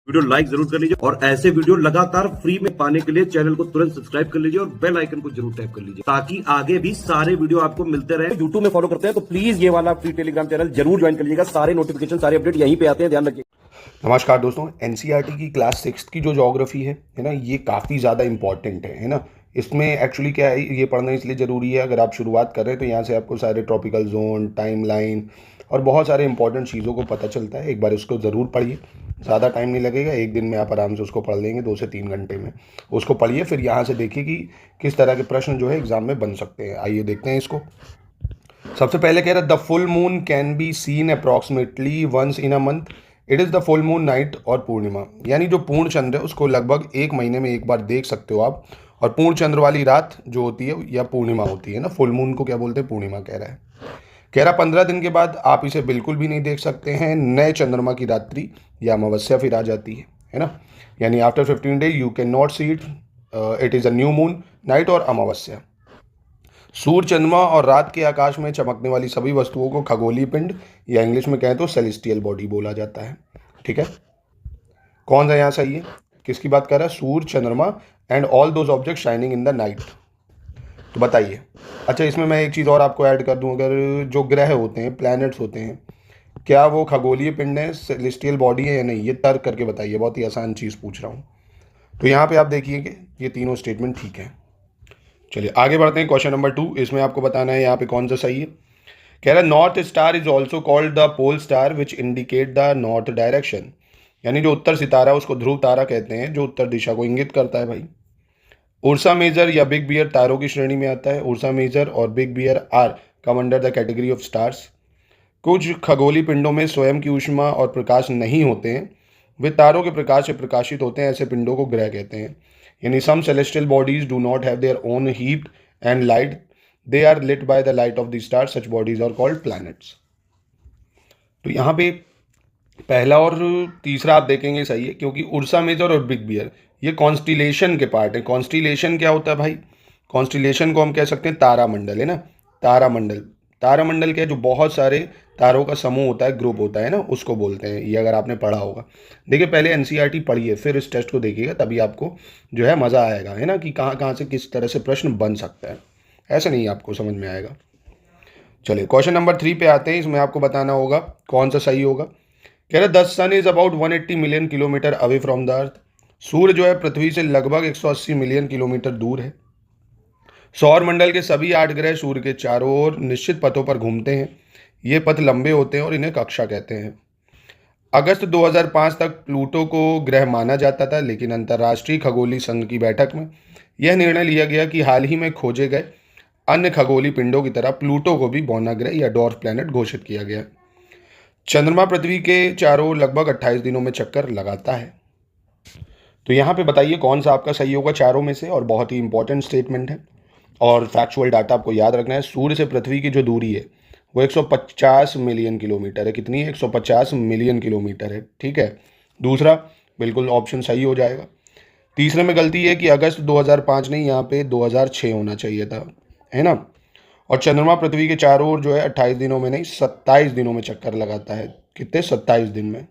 Video like जरूर कर लीजिए और ऐसे वीडियो लगातार फ्री में पाने के लिए चैनल को तुरंत सब्सक्राइब कर लीजिए और बेल आइकन को जरूर टैप कर लीजिए ताकि आगे भी सारे वीडियो आपको मिलते रहे। यूट्यूब में फॉलो करते हैं तो प्लीज ये वाला फ्री टेलीग्राम चैनल जरूर ज्वाइन कर लीजिएगा। सारे नोटिफिकेशन सारे अपडेट यहीं पे आते हैं, ध्यान रखिए। नमस्कार दोस्तों, एनसीईआरटी की क्लास 6 की जो ज्योग्राफी है ना, ये काफ़ी ज़्यादा इंपॉर्टेंट है ना। इसमें एक्चुअली क्या है, ये पढ़ना इसलिए ज़रूरी है, अगर आप शुरुआत कर रहे हैं तो यहाँ से आपको सारे ट्रॉपिकल जोन, टाइमलाइन और बहुत सारे इंपॉर्टेंट चीज़ों को पता चलता है। एक बार उसको ज़रूर पढ़िए, ज़्यादा टाइम नहीं लगेगा, एक दिन में आप आराम से उसको पढ़ लेंगे, 2 से 3 घंटे में उसको पढ़िए। फिर यहाँ से देखिए कि किस तरह के प्रश्न जो है एग्ज़ाम में बन सकते हैं। आइए देखते हैं इसको। सबसे पहले कह रहा है the full moon can be seen approximately once in a month. It is the full moon night और पूर्णिमा, यानी जो पूर्ण चंद्र है उसको लगभग एक महीने में एक बार देख सकते हो आप। और पूर्ण चंद्र वाली रात जो होती है या पूर्णिमा होती है ना, फुल मून को क्या बोलते हैं, पूर्णिमा कह रहा 15 दिन के बाद आप इसे बिल्कुल भी नहीं देख सकते हैं। नए चंद्रमा की रात्रि या अमावस्या फिर आ जाती है ना, यानी after 15 day you can not see it. It is a new moon night और अमावस्या। सूर्य, चंद्रमा और रात के आकाश में चमकने वाली सभी वस्तुओं को खगोलीय पिंड या इंग्लिश में कहें तो सेलेस्टियल बॉडी बोला जाता है। ठीक है, कौन सा यहाँ सही है, किसकी बात कर रहा है? सूर्य, चंद्रमा and all those object shining in the night. तो बताइए। अच्छा, इसमें मैं एक चीज़ और आपको ऐड कर दूं, अगर जो ग्रह होते हैं, प्लैनेट्स होते हैं, क्या वो खगोलीय पिंड है, सेलेस्टियल बॉडी है या नहीं, ये तर्क करके बताइए। बहुत ही आसान चीज़ पूछ रहा हूँ। तो यहाँ पे आप देखिए कि ये तीनों स्टेटमेंट ठीक है। चलिए आगे बढ़ते हैं। क्वेश्चन नंबर 2, इसमें आपको बताना है यहाँ पे कौन सा सही है। कह रहा है north star is also called the pole star which indicate the north direction, यानी जो उत्तर सितारा है उसको ध्रुव तारा कहते हैं, जो उत्तर दिशा को इंगित करता है भाई। उर्सा मेजर या बिग बियर तारों की श्रेणी में आता है। उर्सा मेजर और big bear are come under the category of stars. कुछ खगोलीय पिंडों में स्वयं की ऊष्मा और प्रकाश नहीं होते हैं, वे तारों के प्रकाश से प्रकाशित होते हैं, ऐसे पिंडों को ग्रह कहते हैं। यानी some celestial bodies do not have their own heat and light, they are lit by the light of the star, such bodies are called planets. तो यहाँ पे पहला और तीसरा आप देखेंगे सही है, क्योंकि उर्सा मेजर और बिग बियर ये कॉन्स्टिलेशन के पार्ट है। कॉन्स्टिलेशन क्या होता है भाई? कॉन्स्टिलेशन को हम कह सकते हैं तारामंडल, है ना। तारामंडल, तारामंडल क्या है, जो बहुत सारे तारों का समूह होता है, ग्रुप होता है ना, उसको बोलते हैं। ये अगर आपने पढ़ा होगा, देखिए पहले एनसीईआरटी पढ़िए फिर इस टेस्ट को देखिएगा, तभी आपको जो है मज़ा आएगा, है ना, कि कहाँ कहाँ से किस तरह से प्रश्न बन सकता है। ऐसे नहीं आपको समझ में आएगा। चलिए क्वेश्चन नंबर 3 पे आते हैं। इसमें आपको बताना होगा कौन सा सही होगा। कह रहे the sun is about 180 million kilometre away from the earth. सूर्य जो है पृथ्वी से लगभग 180 मिलियन किलोमीटर दूर है। सौर मंडल के सभी 8 ग्रह सूर्य के चारों ओर निश्चित पथों पर घूमते हैं। ये पथ लंबे होते हैं और इन्हें कक्षा कहते हैं। अगस्त 2005 तक प्लूटो को ग्रह माना जाता था, लेकिन अंतर्राष्ट्रीय खगोलीय संघ की बैठक में यह निर्णय लिया गया कि हाल ही में खोजे गए अन्य खगोलीय पिंडों की तरह प्लूटो को भी बौना ग्रह या डॉर्फ प्लैनेट घोषित किया गया। चंद्रमा पृथ्वी के चारों ओर लगभग 28 दिनों में चक्कर लगाता है। तो यहाँ पे बताइए कौन सा आपका सही होगा चारों में से, और बहुत ही इंपॉर्टेंट स्टेटमेंट है और फैक्चुअल डाटा आपको याद रखना है। सूर्य से पृथ्वी की जो दूरी है वो 150 मिलियन किलोमीटर है। कितनी है? 150 मिलियन किलोमीटर है। ठीक है, दूसरा बिल्कुल ऑप्शन सही हो जाएगा। तीसरे में गलती है कि अगस्त 2005 नहीं, यहाँ पे 2006 होना चाहिए था, है ना। और चंद्रमा पृथ्वी के चारों ओर जो है 28 दिनों में नहीं 27 दिनों में चक्कर लगाता है। कितने? 27 दिन में।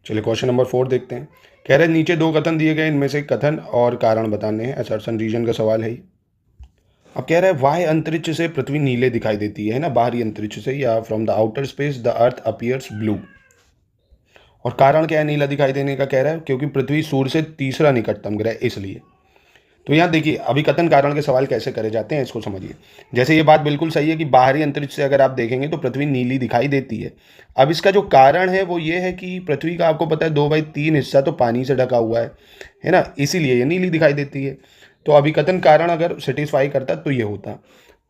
चलिए क्वेश्चन नंबर 4 देखते हैं। कह रहे नीचे 2 कथन दिए गए, इनमें से कथन और कारण बताने हैं। असर्शन रीजन का सवाल है। अब कह रहा है वाह्य अंतरिक्ष से पृथ्वी नीले दिखाई देती है ना, बाहरी अंतरिक्ष से, या from the outer space the earth appears blue. और कारण क्या है नीला दिखाई देने का? कह रहा है क्योंकि पृथ्वी सूर्य से तीसरा निकटतम ग्रह, इसलिए। तो यहाँ देखिए अभी कथन कारण के सवाल कैसे करे जाते हैं, इसको समझिए। जैसे ये बात बिल्कुल सही है कि बाहरी अंतरिक्ष से अगर आप देखेंगे तो पृथ्वी नीली दिखाई देती है। अब इसका जो कारण है वो ये है कि पृथ्वी का आपको पता है 2/3 हिस्सा तो पानी से ढका हुआ है ना, इसीलिए ये नीली दिखाई देती है। तो अभी कथन कारण अगर सेटिस्फाई करता तो ये होता।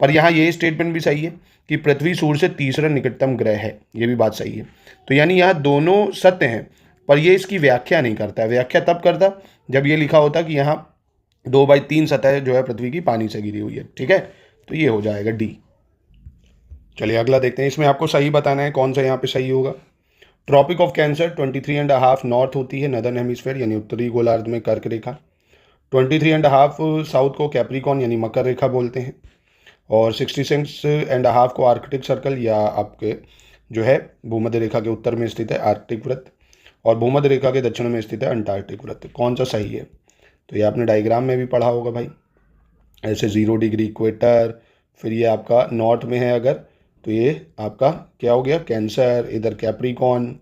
पर यहाँ ये स्टेटमेंट भी सही है कि पृथ्वी सूर्य से तीसरा निकटतम ग्रह है, ये भी बात सही है। तो यानी यहाँ दोनों सत्य हैं, पर ये इसकी व्याख्या नहीं करता है। व्याख्या तब करता जब ये लिखा होता कि यहाँ 2/3 सतह जो है पृथ्वी की पानी से घिरी हुई है। ठीक है, तो ये हो जाएगा डी। चलिए अगला देखते हैं। इसमें आपको सही बताना है कौन सा यहाँ पे सही होगा। ट्रॉपिक ऑफ कैंसर 23.5 नॉर्थ होती है, नदर्न हेमिस्फेयर यानी उत्तरी गोलार्ध में कर्क रेखा। 23.5 साउथ को कैप्रिकॉन यानी मकर रेखा बोलते हैं। और 66.5 को आर्कटिक सर्कल या आपके जो है भूमध्य रेखा के उत्तर में स्थित है आर्कटिक वृत्त। और भूमध्य रेखा के दक्षिण में स्थित है अंटार्कटिक वृत्त। कौन सा सही है? तो ये आपने डायग्राम में भी पढ़ा होगा भाई, ऐसे 0 डिग्री इक्वेटर, फिर ये आपका नॉर्थ में है अगर, तो ये आपका क्या हो गया, कैंसर, इधर कैप्रिकॉन,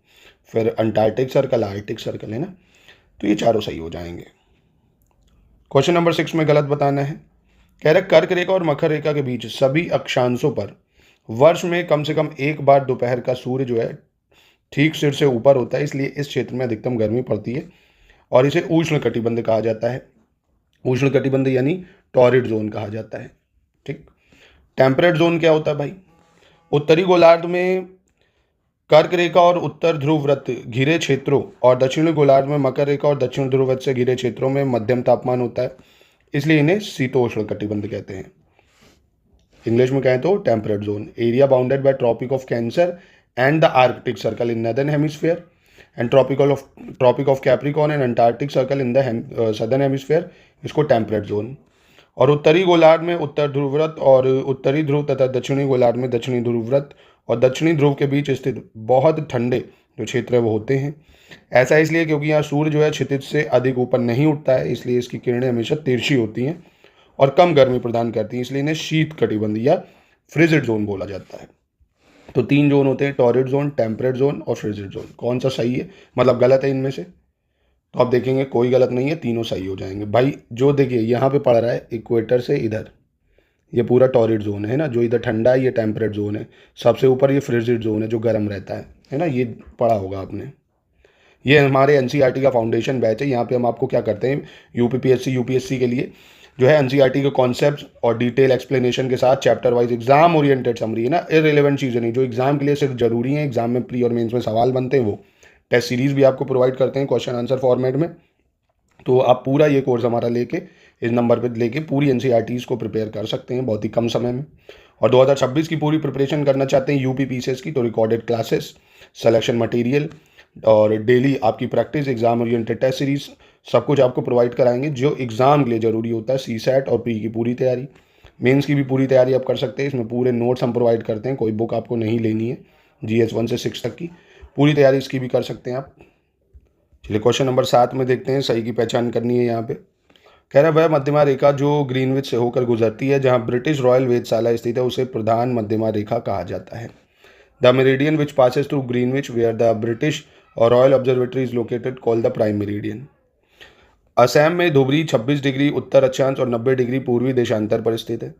फिर अंटार्कटिक सर्कल, आर्कटिक सर्कल, है ना। तो ये चारों सही हो जाएंगे। क्वेश्चन नंबर 6 में गलत बताना है। कह रहे कर्क रेखा और मकर रेखा के बीच सभी अक्षांशों पर वर्ष में कम से कम एक बार दोपहर का सूर्य जो है ठीक सिर से ऊपर होता है, इसलिए इस क्षेत्र में अधिकतम गर्मी पड़ती है और इसे उष्ण कटिबंध कहा जाता है। उष्ण कटिबंध यानी टॉरिड जोन कहा जाता है। ठीक। टेम्परेट जोन क्या होता है भाई? उत्तरी गोलार्ध में कर्क रेखा और उत्तर ध्रुव वृत्त घिरे क्षेत्रों और दक्षिणी गोलार्ध में मकर रेखा और दक्षिण ध्रुव वृत्त से घिरे क्षेत्रों में मध्यम तापमान होता है, इसलिए इन्हें शीतोष्ण कटिबंध कहते हैं। इंग्लिश में कहें तो temperate zone. Area bounded by tropic of Cancer and the Arctic circle in northern hemisphere and tropic of Capricorn and Antarctic circle in the southern hemisphere, इसको टेम्परेट जोन। और उत्तरी गोलार्ध में उत्तर ध्रुव वृत्त और उत्तरी ध्रुव तथा दक्षिणी गोलार्ध में दक्षिणी ध्रुव वृत्त और दक्षिणी ध्रुव के बीच स्थित बहुत ठंडे जो क्षेत्र है वो होते हैं। ऐसा इसलिए क्योंकि यहाँ सूर्य जो है क्षितिज से अधिक ऊपर नहीं उठता है, इसलिए इसकी किरणें हमेशा तिरछी होती हैं और कम गर्मी प्रदान करती हैं, इसलिए इन्हें शीत कटिबंध या फ्रिजिड जोन बोला जाता है। तो 3 जोन होते हैं, टॉरिड जोन, टेम्परेट जोन और फ्रिजिड जोन। कौन सा सही है, मतलब गलत है इनमें से? तो आप देखेंगे कोई गलत नहीं है, तीनों सही हो जाएंगे भाई। जो देखिए यहाँ पे पड़ रहा है इक्वेटर से इधर, ये पूरा टॉरिड जोन है ना, जो इधर ठंडा है ये टेम्परेट जोन है, सबसे ऊपर ये फ्रिजिड जोन है जो गर्म रहता है ना, ये पढ़ा होगा आपने। ये हमारे एनसीईआरटी का फाउंडेशन बैच है। यहाँ पे हम आपको क्या करते हैं, यूपीपीएससी यूपीएससी के लिए जो है एनसीईआरटी के कॉन्सेप्ट्स और डिटेल एक्सप्लेनेशन के साथ chapter wise exam oriented summary है ना, इररिलेवेंट चीज़ें नहीं, जो एग्जाम के लिए सिर्फ जरूरी है, एग्जाम में प्री और मेंस में सवाल बनते हैं, वो टेस्ट सीरीज भी आपको प्रोवाइड करते हैं क्वेश्चन आंसर फॉर्मेट में। तो आप पूरा ये कोर्स हमारा लेके इस नंबर पे लेके पूरी एनसीईआरटीज़ को प्रिपेयर कर सकते हैं बहुत ही कम समय में। और 2026 की पूरी प्रिपरेशन करना चाहते हैं यूपीपीसीएस की, तो रिकॉर्डेड क्लासेस, सिलेक्शन मटेरियल और डेली आपकी practice, exam oriented test series, सब कुछ आपको प्रोवाइड कराएंगे जो एग्ज़ाम के लिए ज़रूरी होता है। सीसैट और प्री की पूरी तैयारी, मेंस की भी पूरी तैयारी आप कर सकते हैं। इसमें पूरे नोट्स हम प्रोवाइड करते हैं, कोई बुक आपको नहीं लेनी है। GS 1 से 6 तक की पूरी तैयारी इसकी भी कर सकते हैं आप। चलिए क्वेश्चन नंबर 7 में देखते हैं, सही की पहचान करनी है। यहाँ पे कह रहा है वह मध्यमा रेखा जो ग्रीनविच से होकर गुजरती है, जहाँ ब्रिटिश रॉयल वेधशाला स्थित है, उसे प्रधान मध्यमा रेखा कहा जाता है। The meridian which passes through Greenwich where the British और royal observatory is located called the prime meridian. Assam में धुबरी 26 डिग्री उत्तर अक्षांश और 90 डिग्री पूर्वी देशांतर पर स्थित है।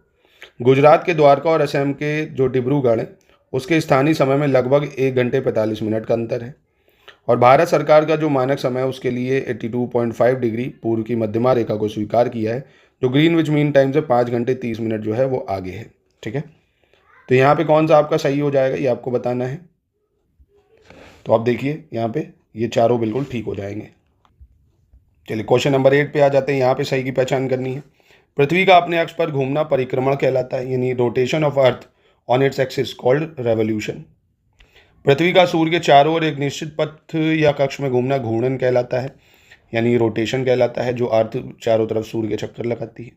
गुजरात के द्वारका और असम के जो डिब्रूगढ़ है उसके स्थानीय समय में लगभग 1 घंटे 45 मिनट का अंतर है। और भारत सरकार का जो मानक समय है उसके लिए 82.5 डिग्री पूर्व की मध्यमा रेखा को स्वीकार किया है, जो ग्रीनविच मीन टाइम से 5 घंटे 30 मिनट जो है वो आगे है। ठीक है, तो यहाँ पे कौन सा आपका सही हो जाएगा ये आपको बताना है। तो आप देखिए यहाँ पे ये चारों बिल्कुल ठीक हो जाएंगे। चलिए क्वेश्चन नंबर 8 पे आ जाते हैं। यहाँ पे सही की पहचान करनी है। पृथ्वी का अपने अक्ष पर घूमना परिक्रमण कहलाता है, यानी rotation of earth on its axis called revolution. पृथ्वी का सूर्य के चारों ओर एक निश्चित पथ या कक्ष में घूमना घूर्णन कहलाता है, यानी रोटेशन कहलाता है, जो अर्थ चारों तरफ सूर्य के चक्कर लगाती है।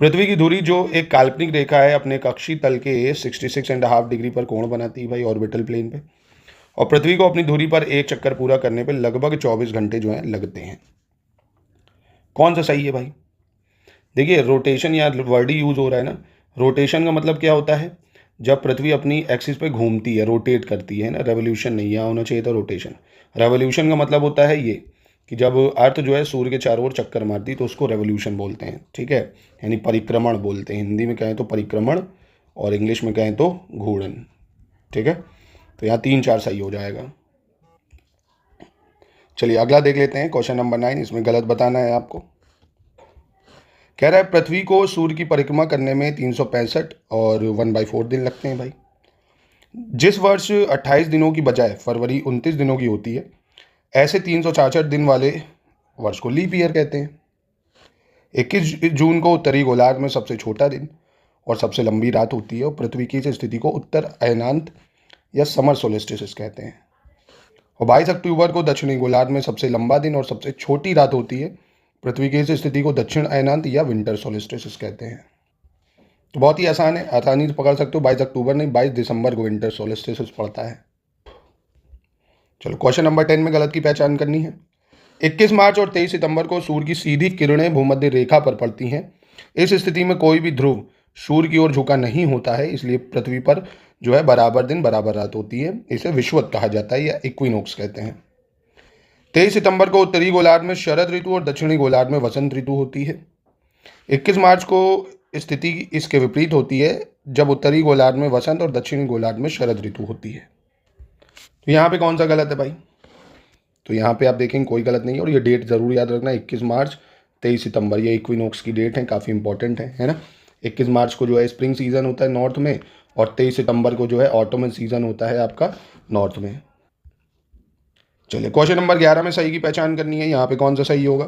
पृथ्वी की धुरी जो एक काल्पनिक रेखा है अपने कक्षीय तल के 66.5 डिग्री पर कोण बनाती है भाई ऑर्बिटल प्लेन पे, और पृथ्वी को अपनी धुरी पर एक चक्कर पूरा करने पे लगभग 24 घंटे जो है लगते हैं। कौन सा सही है भाई? देखिए रोटेशन या वर्ड ही यूज हो रहा है ना। रोटेशन का मतलब क्या होता है, जब पृथ्वी अपनी एक्सिस पे घूमती है, रोटेट करती है ना, रेवोल्यूशन नहीं, यहाँ होना चाहिए था रोटेशन। रेवोल्यूशन का मतलब होता है ये कि जब अर्थ जो है सूर्य के चारों ओर चक्कर मारती तो उसको रेवोल्यूशन बोलते हैं। ठीक है, यानी परिक्रमण बोलते हैं। हिंदी में कहें तो परिक्रमण और इंग्लिश में कहें तो घूर्णन। ठीक है, तो यहाँ 3 4 सही हो जाएगा। चलिए अगला देख लेते हैं क्वेश्चन नंबर 9। इसमें गलत बताना है आपको। कह रहा है पृथ्वी को सूर्य की परिक्रमा करने में 365 और 1/4 दिन लगते हैं भाई। जिस वर्ष 28 दिनों की बजाय फरवरी 29 दिनों की होती है, ऐसे 366 दिन वाले वर्ष को लीप ईयर कहते हैं। 21 जून को उत्तरी गोलार्ध में सबसे छोटा दिन और सबसे लंबी रात होती है, और पृथ्वी की इस स्थिति को उत्तर अयनांत या समर सोलिस्टिस कहते हैं। और 22 अक्टूबर को दक्षिणी गोलार्ध में सबसे लंबा दिन और सबसे छोटी रात होती है। पृथ्वी की इस स्थिति को दक्षिण अयनांत या विंटर सोलिस्टिस कहते हैं। तो बहुत ही आसान है, आसानी से पकड़ सकते हो। 22 अक्टूबर नहीं, 22 दिसंबर को विंटर सोलिस्टिस पड़ता है। चलो क्वेश्चन नंबर 10 में गलत की पहचान करनी है। 21 मार्च और 23 सितंबर को सूर्य की सीधी किरणें भूमध्य रेखा पर पड़ती हैं। इस स्थिति में कोई भी ध्रुव सूर्य की ओर झुका नहीं होता है, इसलिए पृथ्वी पर जो है बराबर दिन बराबर रात होती है। इसे विषुवत कहा जाता है या इक्विनोक्स कहते हैं। 23 सितंबर को उत्तरी गोलार्ध में शरद ऋतु और दक्षिणी गोलार्ध में वसंत ऋतु होती है। 21 मार्च को स्थिति इसके विपरीत होती है, जब उत्तरी गोलार्ध में वसंत और दक्षिणी गोलार्ध में शरद ऋतु होती है। तो यहाँ पे कौन सा गलत है भाई? तो यहाँ पे आप देखेंगे कोई गलत नहीं है, और ये डेट जरूर याद रखना, 21 मार्च 23 सितंबर, ये इक्विनोक्स की डेट है, काफ़ी इंपॉर्टेंट है ना। 21 मार्च को जो है स्प्रिंग सीजन होता है नॉर्थ में, और 23 सितंबर को जो है ऑटोमन सीजन होता है आपका नॉर्थ में। चलिए क्वेश्चन नंबर 11 में सही की पहचान करनी है। यहाँ पे कौन सा सही होगा?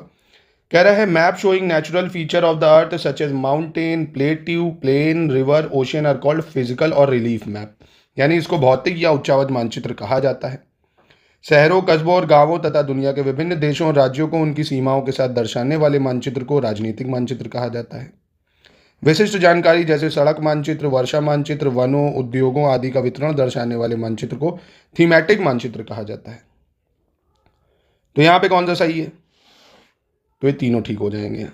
कह रहा है map showing natural feature of the earth such as mountain, plateau, plain, river, ocean are called physical और रिलीफ मैप। यानी इसको भौतिक या उच्चावच मानचित्र कहा जाता है। शहरों, कस्बों और गांवों तथा दुनिया के विभिन्न देशों और राज्यों को उनकी सीमाओं के साथ दर्शाने वाले मानचित्र को राजनीतिक मानचित्र कहा जाता है। विशिष्ट जानकारी जैसे सड़क मानचित्र, वर्षा मानचित्र, वनों, उद्योगों आदि का वितरण दर्शाने वाले मानचित्र को थीमेटिक मानचित्र कहा जाता है। तो यहाँ पे कौन सा सही है? तो ये तीनों ठीक हो जाएंगे।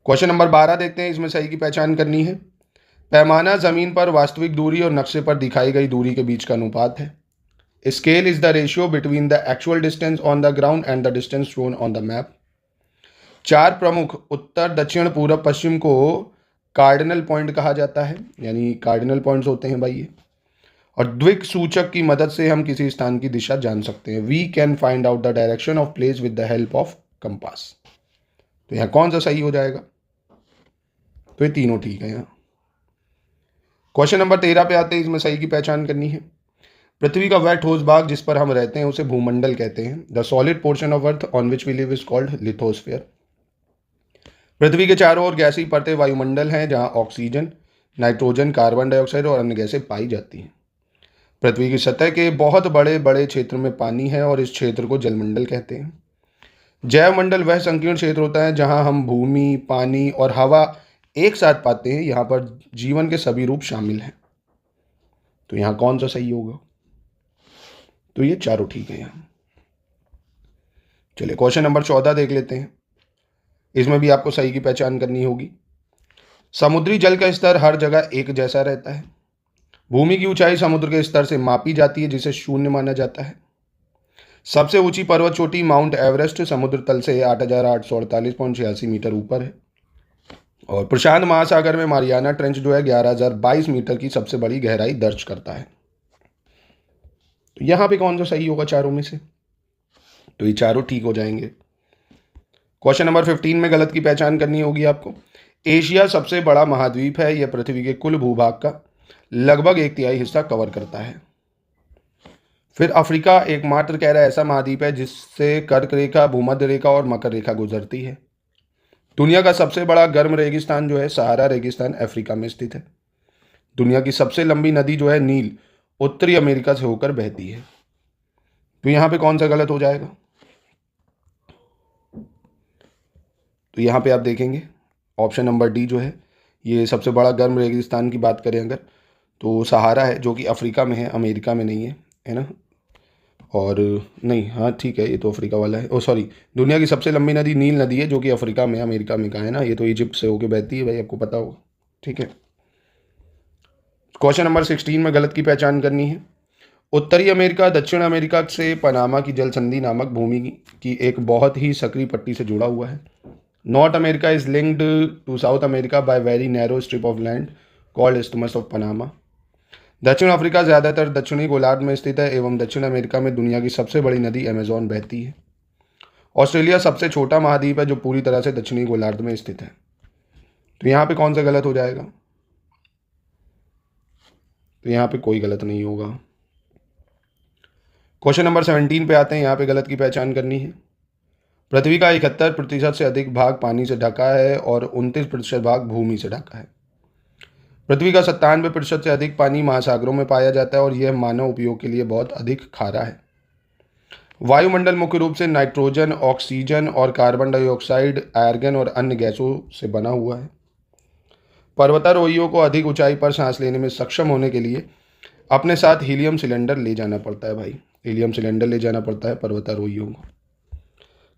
क्वेश्चन नंबर 12 देखते हैं, इसमें सही की पहचान करनी है। पैमाना जमीन पर वास्तविक दूरी और नक्शे पर दिखाई गई दूरी के बीच का अनुपात है। Scale is the ratio between the actual distance on the ground and the distance shown on the map. 4 प्रमुख उत्तर, दक्षिण, पूर्व, पश्चिम को कार्डिनल पॉइंट कहा जाता है, यानी कार्डिनल पॉइंट्स होते हैं भाई ये। और द्विक सूचक की मदद से हम किसी स्थान की दिशा जान सकते हैं। We can find out the direction of place with the help of compass. तो यहाँ कौन सा सही हो जाएगा? तो ये तीनों ठीक है। यहाँ क्वेश्चन नंबर 13 पे आते हैं, इसमें सही की पहचान करनी है। पृथ्वी का वह ठोस भाग जिस पर हम रहते हैं उसे भूमंडल कहते हैं। The solid portion of earth on which we live is called lithosphere. पृथ्वी के चारों ओर गैसीय परतें वायुमंडल हैं, जहां ऑक्सीजन, नाइट्रोजन, कार्बन डाइऑक्साइड और अन्य गैसें पाई जाती हैं। पृथ्वी की सतह के बहुत बड़े बड़े क्षेत्र में पानी है और इस क्षेत्र को जलमंडल कहते हैं। जैवमंडल वह संकीर्ण क्षेत्र होता है जहां हम भूमि, पानी और हवा एक साथ पाते हैं। यहाँ पर जीवन के सभी रूप शामिल हैं। तो यहाँ कौन सा सही होगा? तो ये चारों ठीक है यहाँ। चलिए क्वेश्चन नंबर 14 देख लेते हैं, इसमें भी आपको सही की पहचान करनी होगी। समुद्री जल का स्तर हर जगह एक जैसा रहता है। भूमि की ऊंचाई समुद्र के स्तर से मापी जाती है, जिसे शून्य माना जाता है। सबसे ऊंची पर्वत चोटी माउंट एवरेस्ट समुद्र तल से 8,848.86 मीटर ऊपर है। और प्रशांत महासागर में मारियाना ट्रेंच जो है 11,022 मीटर की सबसे बड़ी गहराई दर्ज करता है। तो यहाँ पे कौन सा सही होगा चारों में से? तो ये चारों ठीक हो जाएंगे। क्वेश्चन नंबर 15 में गलत की पहचान करनी होगी आपको। एशिया सबसे बड़ा महाद्वीप है। यह पृथ्वी के कुल भूभाग का लगभग 1/3 हिस्सा कवर करता है। फिर अफ्रीका एकमात्र कह रहा है ऐसा महाद्वीप है जिससे कर्क रेखा, भूमध्य रेखा और मकर रेखा गुजरती है। दुनिया का सबसे बड़ा गर्म रेगिस्तान जो है सहारा रेगिस्तान अफ्रीका में स्थित है। दुनिया की सबसे लंबी नदी जो है नील उत्तरी अमेरिका से होकर बहती है। तो यहाँ पे कौन सा गलत हो जाएगा? तो यहाँ पे आप देखेंगे ऑप्शन नंबर डी जो है, ये सबसे बड़ा गर्म रेगिस्तान की बात करें अगर, तो सहारा है जो कि अफ्रीका में है, अमेरिका में नहीं है ना। और नहीं, हाँ ठीक है, ये तो अफ्रीका वाला है। ओ सॉरी, दुनिया की सबसे लंबी नदी नील नदी है जो कि अफ्रीका में, अमेरिका में कहाँ है ना। ये तो इजिप्ट से होके बहती है भाई, आपको पता होगा। ठीक है। क्वेश्चन नंबर 16 में गलत की पहचान करनी है। उत्तरी अमेरिका दक्षिण अमेरिका से पनामा की जल संधि नामक भूमि की एक बहुत ही सकरी पट्टी से जुड़ा हुआ है। North America is linked to South America by very narrow strip of land called isthmus of Panama. दक्षिण अफ्रीका ज़्यादातर दक्षिणी गोलार्ध में स्थित है एवं दक्षिण अमेरिका में दुनिया की सबसे बड़ी नदी अमेजॉन बहती है। ऑस्ट्रेलिया सबसे छोटा महाद्वीप है जो पूरी तरह से दक्षिणी गोलार्ध में स्थित है। तो यहाँ पे कौन सा गलत हो जाएगा? तो यहाँ पे कोई गलत नहीं होगा। क्वेश्चन नंबर 17 पे आते हैं, यहाँ पे गलत की पहचान करनी है। पृथ्वी का 71% से अधिक भाग पानी से ढका है और 29% भाग भूमि से ढका है। पृथ्वी का 97% से अधिक पानी महासागरों में पाया जाता है और यह मानव उपयोग के लिए बहुत अधिक खारा है। वायुमंडल मुख्य रूप से नाइट्रोजन, ऑक्सीजन और कार्बन डाइऑक्साइड, आर्गन और अन्य गैसों से बना हुआ है। पर्वतारोहियों को अधिक ऊंचाई पर सांस लेने में सक्षम होने के लिए अपने साथ हीलियम सिलेंडर ले जाना पड़ता है भाई। हीलियम सिलेंडर ले जाना पड़ता है पर्वतारोहियों को।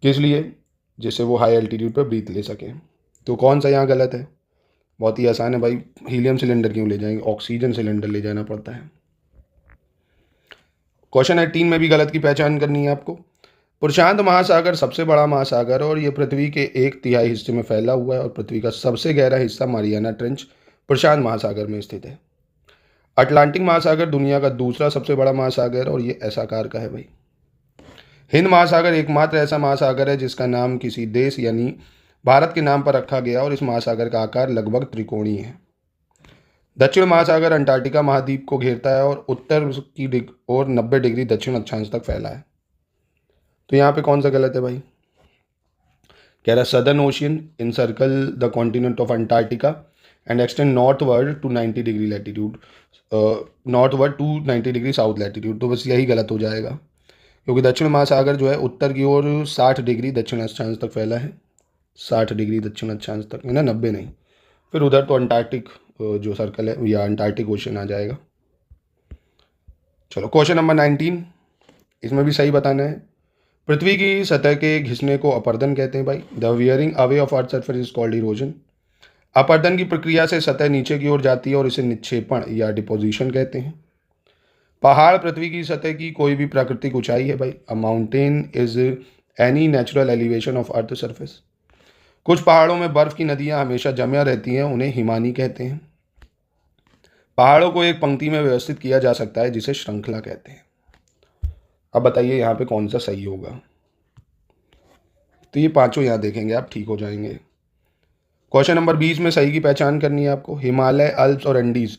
किस लिए? जिससे वो हाई एल्टीट्यूड पर ब्रीथ ले सकें। तो कौन सा यहाँ गलत है? बहुत ही आसान है भाई, हीलियम सिलेंडर क्यों ले जाएंगे, ऑक्सीजन सिलेंडर ले जाना पड़ता है। क्वेश्चन 18 में भी गलत की पहचान करनी है आपको। प्रशांत महासागर सबसे बड़ा महासागर है और ये पृथ्वी के 1/3 हिस्से में फैला हुआ है और पृथ्वी का सबसे गहरा हिस्सा मारियाना ट्रेंच प्रशांत महासागर में स्थित है। अटलांटिक महासागर दुनिया का दूसरा सबसे बड़ा महासागर है और ये ऐसा आकार का है भाई। हिंद महासागर एकमात्र ऐसा महासागर है जिसका नाम किसी देश यानी भारत के नाम पर रखा गया और इस महासागर का आकार लगभग त्रिकोणीय है। दक्षिण महासागर अंटार्कटिका महाद्वीप को घेरता है और उत्तर की ओर 90 डिग्री दक्षिण अक्षांश तक फैला है। तो यहाँ पे कौन सा गलत है भाई? कह रहा Southern Ocean encircle the continent of Antarctica and extend northward to 90 degree latitude, northward to 90 degree south latitude. तो बस यही गलत हो जाएगा क्योंकि दक्षिण महासागर जो है उत्तर की ओर 60 डिग्री दक्षिण अक्षांश तक फैला है, 60 डिग्री दक्षिण अक्षांश तक है ना, 90 नहीं। फिर उधर तो अंटार्कटिक जो सर्कल है या अंटार्कटिक ओशन आ जाएगा। चलो क्वेश्चन नंबर 19, इसमें भी सही बताना है। पृथ्वी की सतह के घिसने को अपर्दन कहते हैं भाई। The wearing away of earth surface is called erosion. अपर्दन की प्रक्रिया से सतह नीचे की ओर जाती है और इसे निक्षेपण या डिपोजिशन कहते हैं। पहाड़ पृथ्वी की सतह की कोई भी प्राकृतिक ऊंचाई है भाई। अ mountain is any natural elevation of earth surface. कुछ पहाड़ों में बर्फ की नदियां हमेशा जमा रहती हैं, उन्हें हिमानी कहते हैं। पहाड़ों को एक पंक्ति में व्यवस्थित किया जा सकता है जिसे श्रृंखला कहते हैं। अब बताइए यहाँ पे कौन सा सही होगा? तो ये पांचों यहाँ देखेंगे आप, ठीक हो जाएंगे। क्वेश्चन नंबर 20 में सही की पहचान करनी है आपको। हिमालय, अल्प्स और एंडीज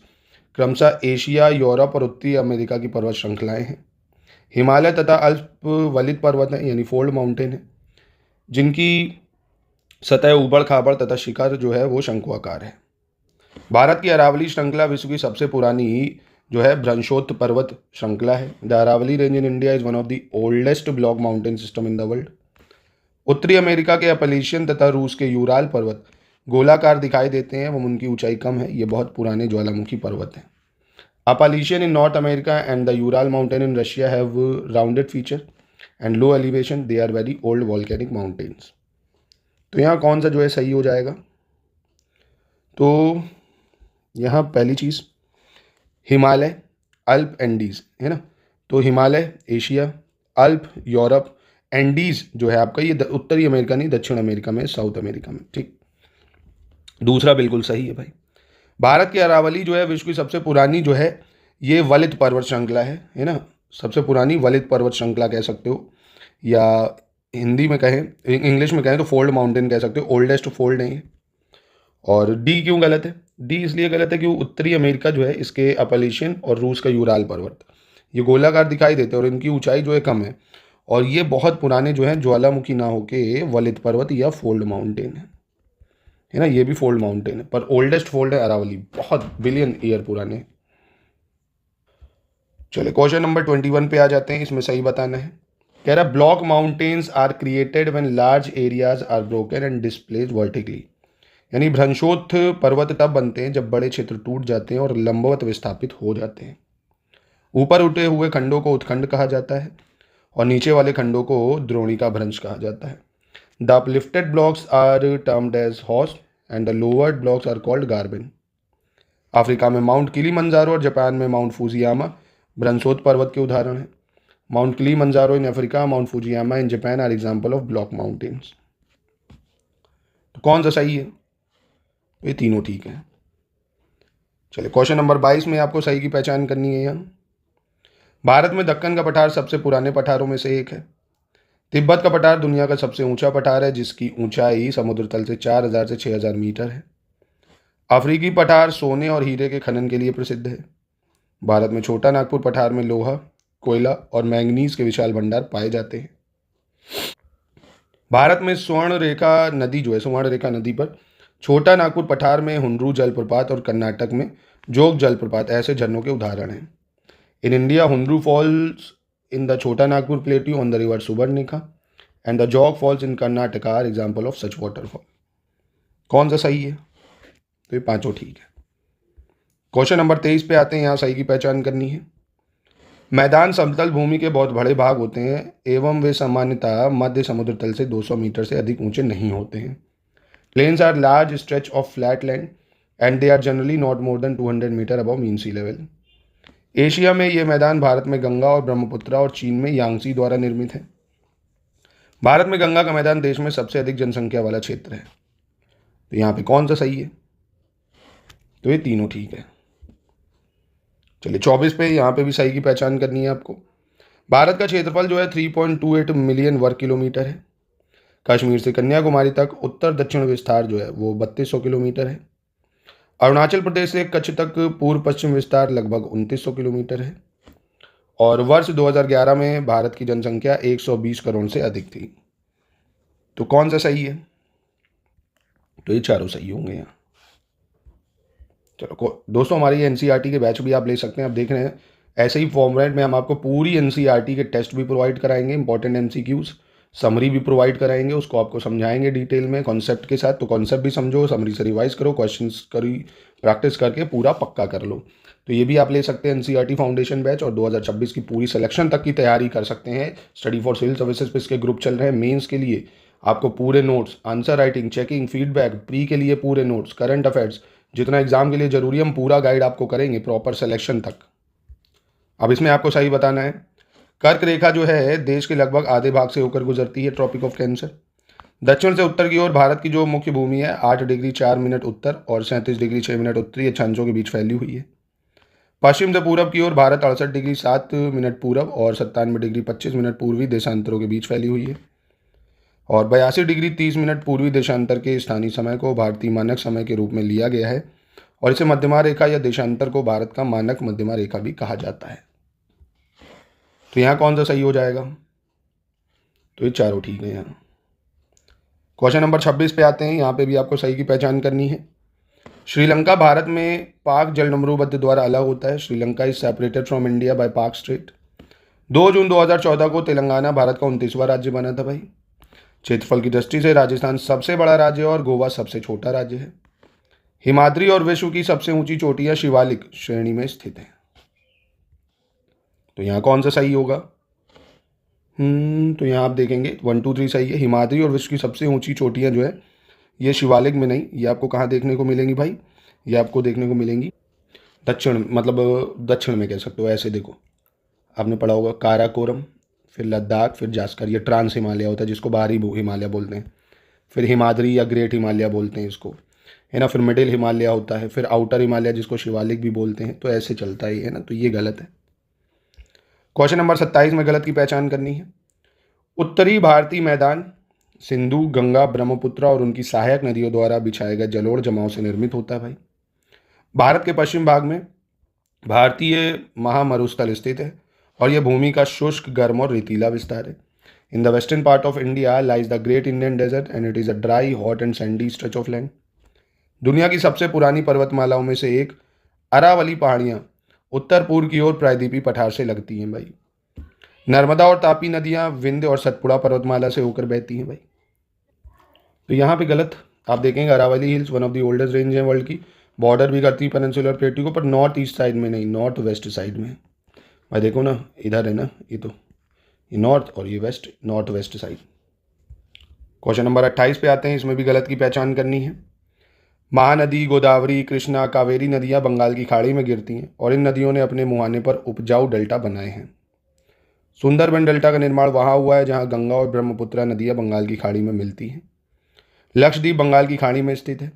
क्रमशः एशिया, यूरोप और उत्तरी अमेरिका की पर्वत श्रृंखलाएं हैं। हिमालय तथा अल्प वलित पर्वत हैं यानी फोल्ड माउंटेन है, जिनकी सतह ऊबड़ खाबड़ तथा शिखर जो है वो शंकुआकार है। भारत की अरावली श्रृंखला विश्व की सबसे पुरानी जो है भ्रंशोत्त पर्वत श्रृंखला है। The Aravalli range in India is one of the oldest block mountain system in the world. उत्तरी अमेरिका के अपलेशियन तथा रूस के यूराल पर्वत गोलाकार दिखाई देते हैं एवं उनकी ऊंचाई कम है, ये बहुत पुराने ज्वालामुखी पर्वत हैं। Appalachian in North America and the Ural mountain in Russia have rounded feature and low elevation, they are very old volcanic mountains. तो यहाँ कौन सा जो है सही हो जाएगा? तो यहाँ पहली चीज़ हिमालय, अल्प, एंडीज है ना। तो हिमालय एशिया, अल्प यूरोप, एंडीज जो है आपका ये उत्तरी अमेरिका नहीं दक्षिण अमेरिका में, साउथ अमेरिका में, ठीक। दूसरा बिल्कुल सही है भाई। भारत की अरावली जो है विश्व की सबसे पुरानी जो है ये वलित पर्वत श्रृंखला है ना। सबसे पुरानी वलित पर्वत श्रृंखला कह सकते हो, या हिंदी में कहें, इंग्लिश में कहें तो फोल्ड माउंटेन कह सकते हो। ओल्डेस्ट फोल्ड नहीं है। और डी क्यों गलत है? डी इसलिए गलत है क्योंकि उत्तरी अमेरिका जो है इसके अपलेशियन और रूस का यूराल पर्वत ये गोलाकार दिखाई देते हैं और इनकी ऊंचाई जो है कम है, और ये बहुत पुराने जो है ज्वालामुखी ना होके वलित पर्वत या फोल्ड माउंटेन है ना। ये भी फोल्ड माउंटेन है पर ओल्डेस्ट फोल्ड है अरावली, बहुत बिलियन ईयर पुराने। चलिए क्वेश्चन नंबर 21 पे आ जाते हैं, इसमें सही बताना है। कह रहा block mountains are created when large areas are broken and displaced vertically. यानी भ्रंशोत्थ पर्वत तब बनते हैं जब बड़े क्षेत्र टूट जाते हैं और लंबवत विस्थापित हो जाते हैं। ऊपर उठे हुए खंडों को उत्खंड कहा जाता है और नीचे वाले खंडों को द्रोणिका भ्रंश कहा जाता है। The uplifted blocks are termed as horst and the lowered blocks are called graben. Africa में माउंट किलीमंजारो और जापान में माउंट फुजियामा भ्रंशोत्थ पर्वत के उदाहरण हैं। Mount Kilimanjaro in Africa, mount Fujiyama in Japan are example of block mountains. तो कौन सा सही है? ये तीनों ठीक है। चलिए क्वेश्चन नंबर 22 में आपको सही की पहचान करनी है। यहाँ भारत में दक्कन का पठार सबसे पुराने पठारों में से एक है। तिब्बत का पठार दुनिया का सबसे ऊंचा पठार है जिसकी ऊंचाई समुद्र तल से 4000 से 6000 मीटर है। अफ्रीकी पठार सोने और हीरे के खनन के लिए प्रसिद्ध है। भारत में छोटा नागपुर पठार में लोहा, कोयला और मैंगनीज के विशाल भंडार पाए जाते हैं। भारत में स्वर्ण रेखा नदी जो है, स्वर्ण रेखा नदी पर छोटा नागपुर पठार में हुंड्रू जलप्रपात और कर्नाटक में जोग जलप्रपात ऐसे झरनों के उदाहरण हैं। In India Hundru falls in the Chota Nagpur plateau on the river Subarnarekha and the Jog falls in Karnataka are example of such waterfall. कौन सा सही है? तो ये पांचों ठीक है। क्वेश्चन नंबर 23 पे आते हैं, यहाँ सही की पहचान करनी है। मैदान समतल भूमि के बहुत बड़े भाग होते हैं एवं वे सामान्यतः मध्य समुद्र तल से 200 मीटर से अधिक ऊंचे नहीं होते हैं। Plains are large stretch of flat land and they are generally not more than 200 metre above mean sea level. Asia में ये मैदान भारत में गंगा और ब्रह्मपुत्र और चीन में यांगसी द्वारा निर्मित है। भारत में गंगा का मैदान देश में सबसे अधिक जनसंख्या वाला क्षेत्र है। तो यहाँ पे कौन सा सही है? तो ये तीनों ठीक है। चलिए 24 पे, यहाँ पे भी सही की पहचान करनी है आपको। भारत का क्षेत्रफल जो है 3.28 मिलियन वर्ग किलोमीटर है। कश्मीर से कन्याकुमारी तक उत्तर दक्षिण विस्तार जो है वो 3200 किलोमीटर है। अरुणाचल प्रदेश से कच्छ तक पूर्व पश्चिम विस्तार लगभग 2900 किलोमीटर है। और वर्ष 2011 में भारत की जनसंख्या 120 करोड़ से अधिक थी। तो कौन सा सही है? तो ये चारों सही होंगे यहाँ। चलो दोस्तों, हमारी एनसीईआरटी के बैच भी आप ले सकते हैं। आप देख रहे हैं ऐसे ही फॉर्मेट में हम आपको पूरी एनसीईआरटी के टेस्ट भी प्रोवाइड कराएंगे, इंपॉर्टेंट एमसीक्यूज, समरी भी प्रोवाइड कराएंगे, उसको आपको समझाएंगे डिटेल में कॉन्सेप्ट के साथ। तो कॉन्सेप्ट भी समझो, समरी से रिवाइज करो, क्वेश्चंस करी प्रैक्टिस करके पूरा पक्का कर लो। तो ये भी आप ले सकते हैं एनसीईआरटी फाउंडेशन बैच, और 2026 की पूरी सिलेक्शन तक की तैयारी कर सकते हैं। स्टडी फॉर सिविल सर्विसेज पे इसके ग्रुप चल रहे हैं। मेंस के लिए आपको पूरे notes, answer writing, checking, feedback, pre के लिए पूरे नोट्स, करंट अफेयर्स, जितना एग्जाम के लिए जरूरी है हम पूरा गाइड आपको करेंगे प्रॉपर सिलेक्शन तक। अब इसमें आपको सही बताना है, कर्क रेखा जो है देश के लगभग आधे भाग से होकर गुजरती है, ट्रॉपिक ऑफ कैंसर। दक्षिण से उत्तर की ओर भारत की जो मुख्य भूमि है 8 डिग्री 4 मिनट उत्तर और 37 डिग्री 6 मिनट उत्तरी अक्षांशों के बीच फैली हुई है। पश्चिम से पूरब की ओर भारत 68 डिग्री 7 मिनट पूरब और 97 डिग्री 25 मिनट पूर्वी देशांतरों के बीच फैली हुई है। और 82 डिग्री 30 मिनट पूर्वी देशांतर के स्थानीय समय को भारतीय मानक समय के रूप में लिया गया है, और इसे मध्यमा रेखा या देशांतर को भारत का मानक मध्यमा रेखा भी कहा जाता है। तो यहाँ कौन सा सही हो जाएगा? तो ये चारों ठीक है। यहाँ क्वेश्चन नंबर 26 पे आते हैं। यहाँ पे भी आपको सही की पहचान करनी है। श्रीलंका भारत में पाक जलडमरूबंध द्वारा अलग होता है। Sri Lanka is separated from India by पाक स्ट्रेट। 2 जून 2014 को तेलंगाना भारत का 29वां राज्य बना था भाई। क्षेत्रफल की दृष्टि से राजस्थान सबसे बड़ा राज्य है और गोवा सबसे छोटा राज्य है। हिमाद्री और विश्व की सबसे ऊंची चोटियां शिवालिक श्रेणी में स्थित है। तो यहाँ कौन सा सही होगा? तो यहाँ आप देखेंगे 1 2 3 सही है। हिमाद्री और विश्व की सबसे ऊंची चोटियाँ जो है ये शिवालिक में नहीं, ये आपको कहाँ देखने को मिलेंगी भाई? ये आपको देखने को मिलेंगी दक्षिण, मतलब दक्षिण में कह सकते हो। ऐसे देखो, आपने पढ़ा होगा काराकोरम, फिर लद्दाख, फिर जास्कर, ये ट्रांस हिमालय होता है जिसको बाहरी हिमालय बोलते हैं। फिर हिमाद्री या ग्रेट हिमालय बोलते हैं इसको, है ना। फिर मिडिल हिमालय होता है, फिर आउटर हिमालय जिसको शिवालिक भी बोलते हैं। तो ऐसे चलता है ना, तो ये गलत है। क्वेश्चन नंबर 27 में गलत की पहचान करनी है। उत्तरी भारतीय मैदान सिंधु, गंगा, ब्रह्मपुत्र और उनकी सहायक नदियों द्वारा बिछाए गए जलोढ़ जमाव से निर्मित होता है भाई। भारत के पश्चिम भाग में भारतीय महामरुस्थल स्थित है और यह भूमि का शुष्क, गर्म और रेतीला विस्तार है। In the western part of India lies the great Indian desert and it is a dry, hot and sandy stretch of land. दुनिया की सबसे पुरानी पर्वतमालाओं में से एक अरावली पहाड़ियाँ उत्तर पूर्व की ओर प्रायद्वीपीय पठार से लगती हैं भाई। नर्मदा और तापी नदियाँ विंध्य और सतपुड़ा पर्वतमाला से होकर बहती हैं भाई। तो यहाँ पे गलत आप देखेंगे। Aravalli hills one of the oldest range है वर्ल्ड की, बॉर्डर भी करती है पेनिनसुलर प्लेटू को, पर नॉर्थ ईस्ट साइड में नहीं, नॉर्थ वेस्ट साइड में भाई। देखो ना, इधर है ना, ये नॉर्थ और ये west, north west side. Question number 28 पे आते हैं। इसमें भी गलत की पहचान करनी है। महानदी, गोदावरी, कृष्णा, कावेरी नदियाँ बंगाल की खाड़ी में गिरती हैं और इन नदियों ने अपने मुहाने पर उपजाऊ डेल्टा बनाए हैं। सुंदरबन डेल्टा का निर्माण वहाँ हुआ है जहाँ गंगा और ब्रह्मपुत्र नदियाँ बंगाल की खाड़ी में मिलती हैं। लक्षद्वीप बंगाल की खाड़ी में स्थित है।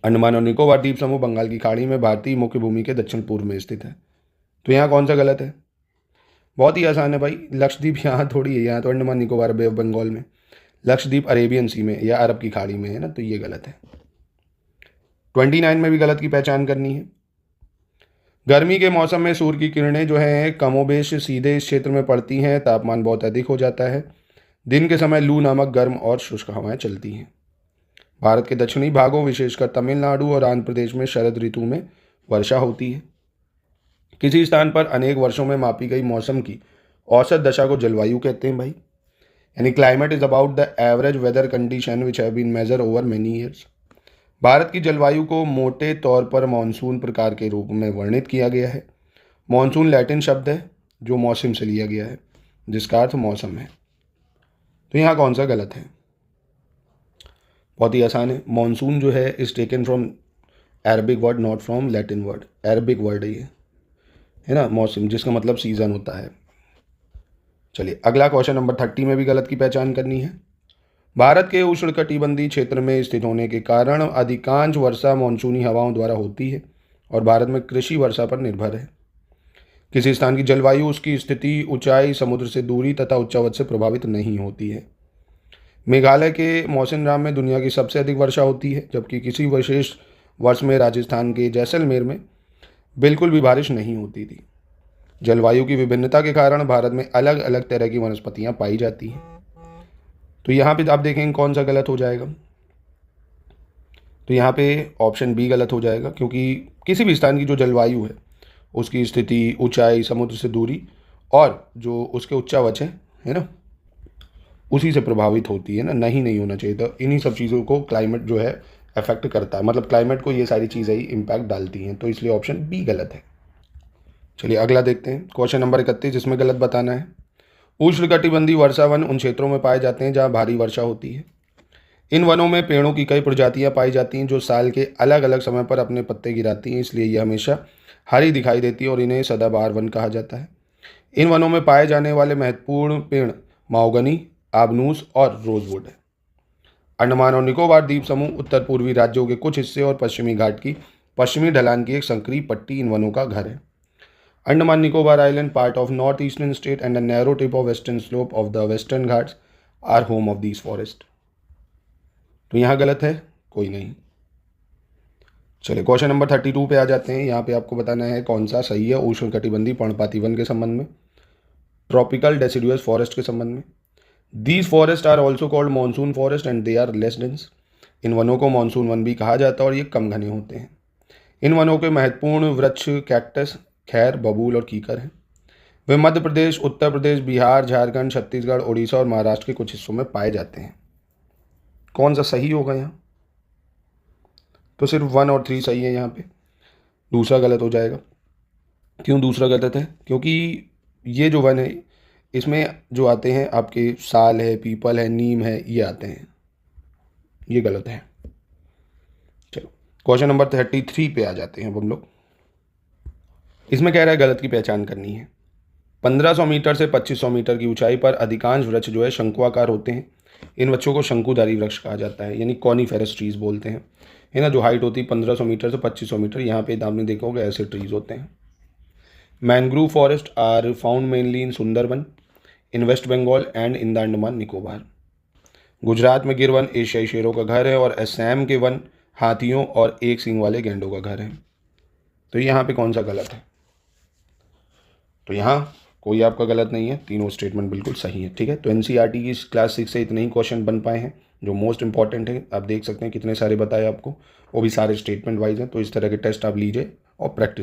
अंडमान और निकोबार द्वीप समूह बंगाल की खाड़ी में भारतीय मुख्य भूमि के दक्षिण पूर्व में स्थित है। तो यहाँ कौन सा गलत है? बहुत ही आसान है भाई। लक्षद्वीप यहाँ थोड़ी है, यहाँ तो अंडमान निकोबार बे ऑफ बंगाल में। लक्षद्वीप अरेबियन सी में या अरब की खाड़ी में है ना, तो ये गलत है। 29 में भी गलत की पहचान करनी है। गर्मी के मौसम में सूर्य की किरणें जो हैं कमोबेश सीधे इस क्षेत्र में पड़ती हैं। तापमान बहुत अधिक हो जाता है। दिन के समय लू नामक गर्म और शुष्क हवाएं चलती हैं। भारत के दक्षिणी भागों विशेषकर तमिलनाडु और आंध्र प्रदेश में शरद ऋतु में वर्षा होती है। किसी स्थान पर अनेक वर्षों में मापी गई मौसम की औसत दशा को जलवायु कहते हैं भाई। यानी climate is about the average weather condition which have been major over many years. Bharat की जलवायु को मोटे तौर पर मानसून प्रकार के रूप में वर्णित किया गया है मॉनसून लैटिन शब्द है जो मौसम से लिया गया है, जिसका अर्थ मौसम है। तो यहाँ कौन सा गलत है? बहुत ही आसान है। मॉनसून जो है is taken from Arabic word, not from Latin word. Arabic word है ये, है ना, मौसम, जिसका मतलब सीज़न होता है। चलिए अगला क्वेश्चन नंबर 30 में भी गलत की पहचान करनी है। भारत के उष्णकटिबंधीय क्षेत्र में स्थित होने के कारण अधिकांश वर्षा मानसूनी हवाओं द्वारा होती है और भारत में कृषि वर्षा पर निर्भर है। किसी स्थान की जलवायु, उसकी स्थिति, ऊंचाई, समुद्र से दूरी तथा उच्चावच से प्रभावित नहीं होती है। मेघालय के मौसिनराम में दुनिया की सबसे अधिक वर्षा होती है, जबकि किसी विशेष वर्ष में राजस्थान के जैसलमेर में बिल्कुल भी बारिश नहीं होती थी। जलवायु की विभिन्नता के कारण भारत में अलग अलग तरह की वनस्पतियां पाई जाती हैं। तो यहाँ पे आप देखेंगे कौन सा गलत हो जाएगा। तो यहाँ पे ऑप्शन बी गलत हो जाएगा, क्योंकि किसी भी स्थान की जो जलवायु है, उसकी स्थिति, ऊंचाई, समुद्र से दूरी और जो उसके उच्चावच है ना, उसी से प्रभावित होती है ना। नहीं होना चाहिए। तो इन्हीं सब चीज़ों को क्लाइमेट जो है अफेक्ट करता है, मतलब क्लाइमेट को ये सारी चीज़ें ही इम्पैक्ट डालती हैं। तो इसलिए ऑप्शन बी गलत है। चलिए अगला देखते हैं, क्वेश्चन नंबर 31, जिसमें गलत बताना है। उष्णकटिबंधीय वर्षा वन उन क्षेत्रों में पाए जाते हैं जहाँ भारी वर्षा होती है। इन वनों में पेड़ों की कई प्रजातियां पाई जाती हैं जो साल के अलग अलग समय पर अपने पत्ते गिराती हैं, इसलिए ये हमेशा हरी दिखाई देती है और इन्हें सदाबहार वन कहा जाता है। इन वनों में पाए जाने वाले महत्वपूर्ण पेड़ महोगनी, आबनूस और रोजवुड है। अंडमान और निकोबार द्वीप समूह, उत्तर पूर्वी राज्यों के कुछ हिस्से और पश्चिमी घाट की पश्चिमी ढलान की एक संकरी पट्टी इन वनों का घर है। Andaman Nicobar island, part of north eastern state and the narrow tip of western slope of the western Ghats are home of these forest. तो यहाँ गलत है, कोई नहीं। चलिए क्वेश्चन नंबर 32 पे आ जाते हैं। यहाँ पे आपको बताना है कौन सा सही है उष्णकटिबंधीय पर्णपाती वन के संबंध में, ट्रॉपिकल डेसिडुअस फॉरेस्ट के संबंध में। These forest are also called monsoon forest and they are less dense. इन वनों को मानसून वन भी कहा जाता है और ये कम घने होते हैं। इन वनों के महत्वपूर्ण वृक्ष कैक्टस, खैर, बबूल और कीकर हैं। वे मध्य प्रदेश, उत्तर प्रदेश, बिहार, झारखंड, छत्तीसगढ़, उड़ीसा और महाराष्ट्र के कुछ हिस्सों में पाए जाते हैं। कौन सा सही होगा यहाँ? तो सिर्फ 1 और 3 सही है यहाँ पे, दूसरा गलत हो जाएगा। क्यों दूसरा गलत है? क्योंकि ये जो वन है इसमें जो आते हैं आपके साल है, पीपल है, नीम है, ये आते हैं, ये गलत है। चलो क्वेश्चन नंबर 33 पे आ जाते हैं अब हम लोग। इसमें कह रहा है गलत की पहचान करनी है। 1500 मीटर से 2500 मीटर की ऊंचाई पर अधिकांश वृक्ष जो है शंकुआकार होते हैं। इन वृक्षों को शंकुधारी वृक्ष कहा जाता है, यानी कॉनीफेरस ट्रीज बोलते हैं, है ना। जो हाइट होती है 1500 मीटर से 2500 मीटर, यहाँ पे आपने देखा होगा ऐसे ट्रीज होते हैं। Mangrove forest are found mainly in Sundarban, in West Bengal and in the Andaman Nicobar. Gujarat में गिर वन एशियाई शेरों का घर है और असम के वन हाथियों और एक सींग वाले गैंडों का घर है। तो यहाँ पे कौन सा गलत है? तो यहाँ कोई आपका गलत नहीं है, तीनों स्टेटमेंट बिल्कुल सही है। ठीक है, तो एनसीईआरटी की क्लास 6 से इतने ही क्वेश्चन बन पाए हैं जो मोस्ट इंपॉर्टेंट है। आप देख सकते हैं कितने सारे बताए आपको, वो भी सारे स्टेटमेंट वाइज हैं। तो इस तरह के टेस्ट आप लीजिए और प्रैक्टिस